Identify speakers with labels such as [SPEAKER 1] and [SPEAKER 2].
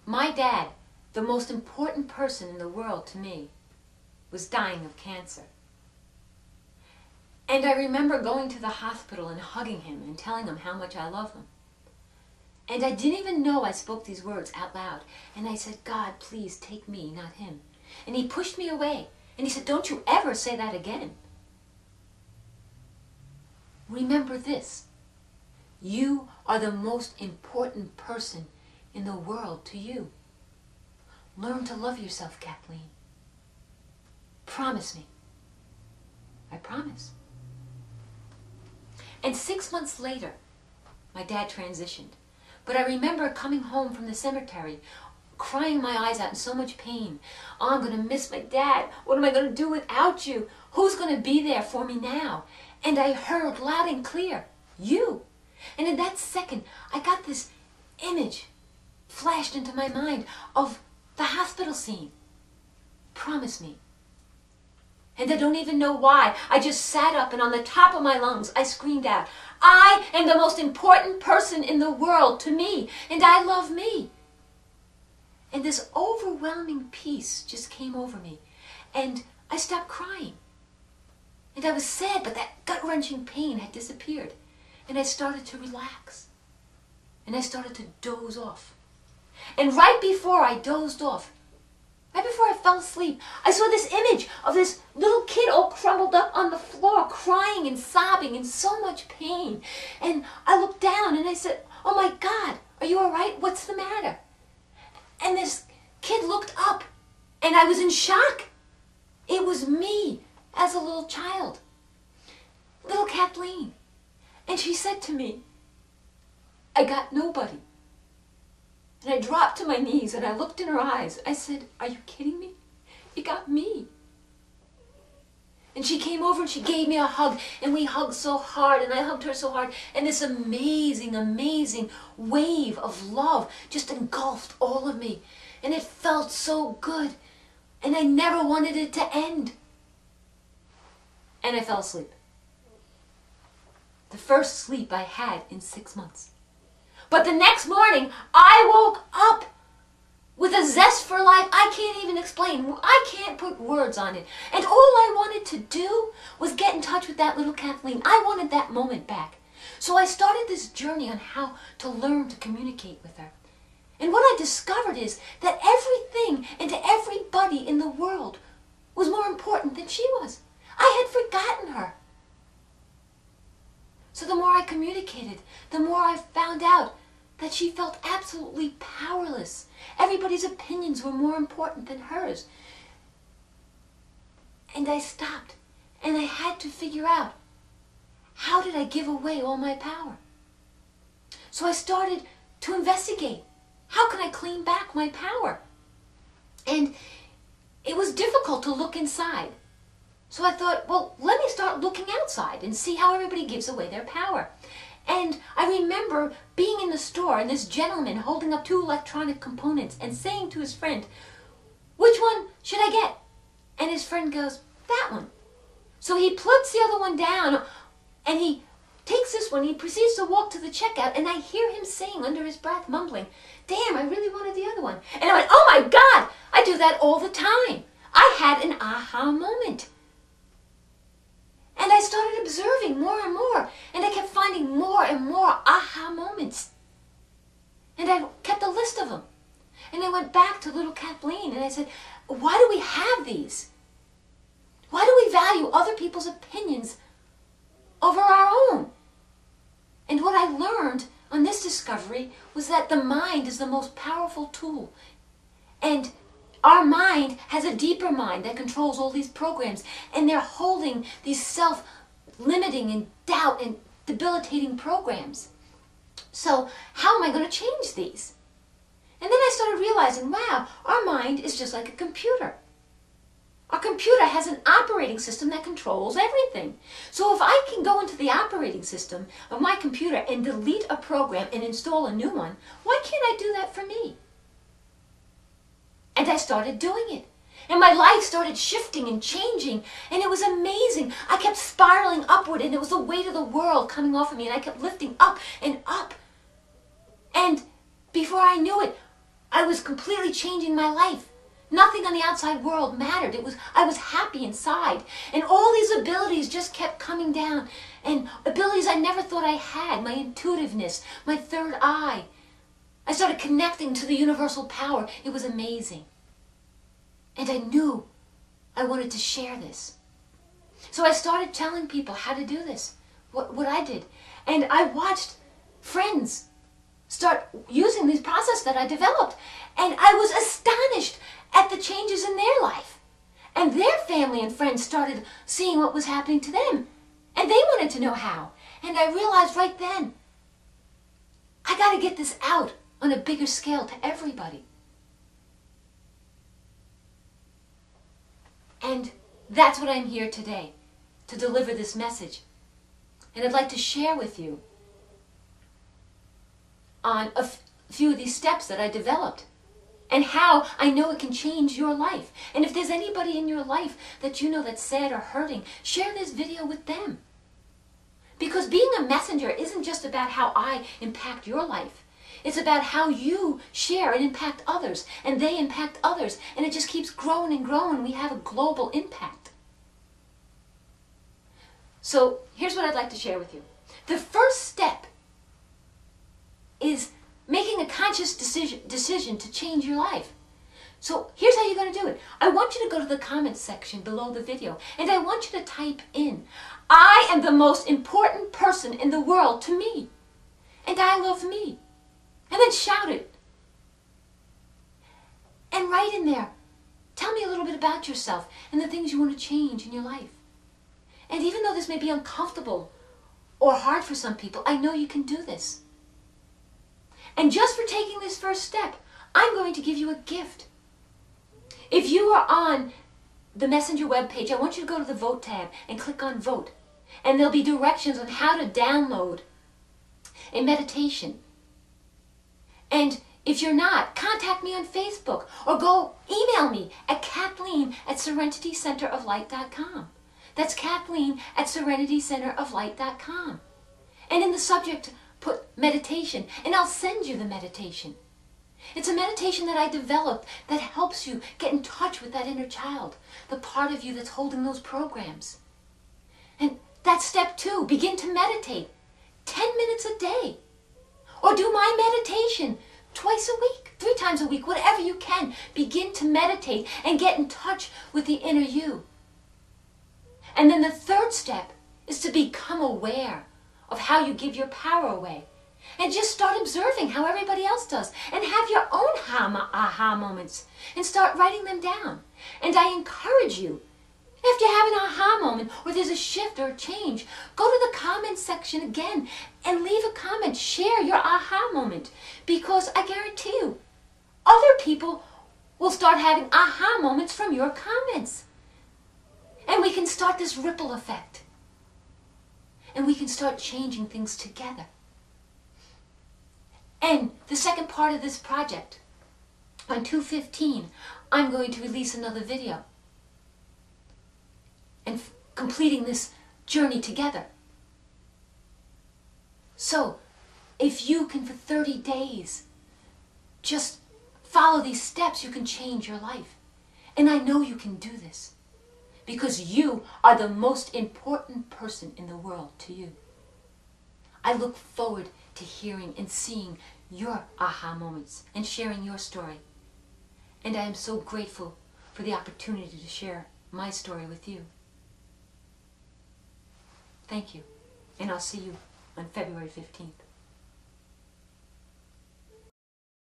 [SPEAKER 1] My dad, the most important person in the world to me, was dying of cancer. And I remember going to the hospital and hugging him and telling him how much I love him. And I didn't even know I spoke these words out loud. And I said, God, please take me, not him. And he pushed me away. And he said, don't you ever say that again. Remember this. You are the most important person in the world to you. Learn to love yourself, Kathleen. Promise me. I promise. And 6 months later, my dad transitioned. But I remember coming home from the cemetery, crying my eyes out in so much pain. Oh, I'm going to miss my dad. What am I going to do without you? Who's going to be there for me now? And I heard loud and clear, you. And in that second, I got this image flashed into my mind of the hospital scene. Promise me. And I don't even know why. I just sat up and on the top of my lungs, I screamed out, I am the most important person in the world to me, and I love me. And this overwhelming peace just came over me, and I stopped crying. And I was sad, but that gut-wrenching pain had disappeared. And I started to relax. And I started to doze off. And right before I dozed off, right before I fell asleep, I saw this image of this little kid all crumpled up on the floor, crying and sobbing in so much pain. And I looked down and I said, oh my God, are you all right? What's the matter? And this kid looked up and I was in shock. It was me as a little child, little Kathleen. And she said to me, I got nobody. And I dropped to my knees and I looked in her eyes. I said, are you kidding me? You got me. And she came over and she gave me a hug, and we hugged so hard, and I hugged her so hard, and this amazing, amazing wave of love just engulfed all of me. And it felt so good, and I never wanted it to end. And I fell asleep. The first sleep I had in 6 months. But the next morning, I woke up with a zest for life I can't even explain. I can't put words on it. And all I wanted to do was get in touch with that little Kathleen. I wanted that moment back. So I started this journey on how to learn to communicate with her. And what I discovered is that everything and everybody in the world was more important than she was. I had forgotten her. So the more I communicated, the more I found out that she felt absolutely powerless. Everybody's opinions were more important than hers. And I stopped, and I had to figure out, how did I give away all my power? So I started to investigate, how can I claim back my power? And it was difficult to look inside. So I thought, well, let me start looking outside and see how everybody gives away their power. And I remember being in the store and this gentleman holding up 2 electronic components and saying to his friend, which one should I get? And his friend goes, that one. So he puts the other one down and he takes this one, he proceeds to walk to the checkout, and I hear him saying under his breath, mumbling, damn, I really wanted the other one. And I went, oh my God, I do that all the time. I had an aha moment. And I started observing more and more, and I kept finding more and more aha moments. And I kept a list of them. And I went back to little Kathleen and I said, why do we have these? Why do we value other people's opinions over our own? And what I learned on this discovery was that the mind is the most powerful tool. And our mind has a deeper mind that controls all these programs, and they're holding these self-limiting and doubt and debilitating programs. So how am I going to change these? And then I started realizing, wow, our mind is just like a computer. Our computer has an operating system that controls everything. So if I can go into the operating system of my computer and delete a program and install a new one, why can't I do that for me? And I started doing it. And my life started shifting and changing. And it was amazing. I kept spiraling upward, and it was the weight of the world coming off of me. And I kept lifting up and up. And before I knew it, I was completely changing my life. Nothing on the outside world mattered. I was happy inside. And all these abilities just kept coming down. And abilities I never thought I had. My intuitiveness, my third eye. I started connecting to the universal power. It was amazing. And I knew I wanted to share this. So I started telling people how to do this, what I did. And I watched friends start using these processes that I developed. And I was astonished at the changes in their life. And their family and friends started seeing what was happening to them. And they wanted to know how. And I realized right then, I got to get this out on a bigger scale to everybody. And that's what I'm here today, to deliver this message. And I'd like to share with you on a few of these steps that I developed and how I know it can change your life. And if there's anybody in your life that you know that's sad or hurting, share this video with them. Because being a messenger isn't just about how I impact your life. It's about how you share and impact others, and they impact others, and it just keeps growing and growing. We have a global impact. So here's what I'd like to share with you. The first step is making a conscious decision to change your life. So here's how you're going to do it. I want you to go to the comments section below the video, and I want you to type in, I am the most important person in the world to me, and I love me. And then shout it. And write in there, tell me a little bit about yourself and the things you want to change in your life. And even though this may be uncomfortable or hard for some people, I know you can do this. And just for taking this first step, I'm going to give you a gift. If you are on the Messenger webpage, I want you to go to the Vote tab and click on Vote. And there'll be directions on how to download a meditation. And if you're not, contact me on Facebook or go email me at Kathleen@serenitycenteroflight.com. That's Kathleen@serenitycenteroflight.com. And in the subject, put meditation, and I'll send you the meditation. It's a meditation that I developed that helps you get in touch with that inner child, the part of you that's holding those programs. And that's step 2. Begin to meditate 10 minutes a day. Or do my meditation twice a week, 3 times a week, whatever you can. Begin to meditate and get in touch with the inner you. And then the third step is to become aware of how you give your power away. And just start observing how everybody else does. And have your own aha moments. And start writing them down. And I encourage you, if you have an aha moment or there's a shift or a change, go to the comment section again and leave a comment. Share your aha moment. Because I guarantee you, other people will start having aha moments from your comments. And we can start this ripple effect. And we can start changing things together. And the second part of this project, on 2/15, I'm going to release another video. And completing this journey together. So, if you can for 30 days just follow these steps, you can change your life. And I know you can do this. Because you are the most important person in the world to you. I look forward to hearing and seeing your aha moments and sharing your story. And I am so grateful for the opportunity to share my story with you. Thank you, and I'll see you on February 15th.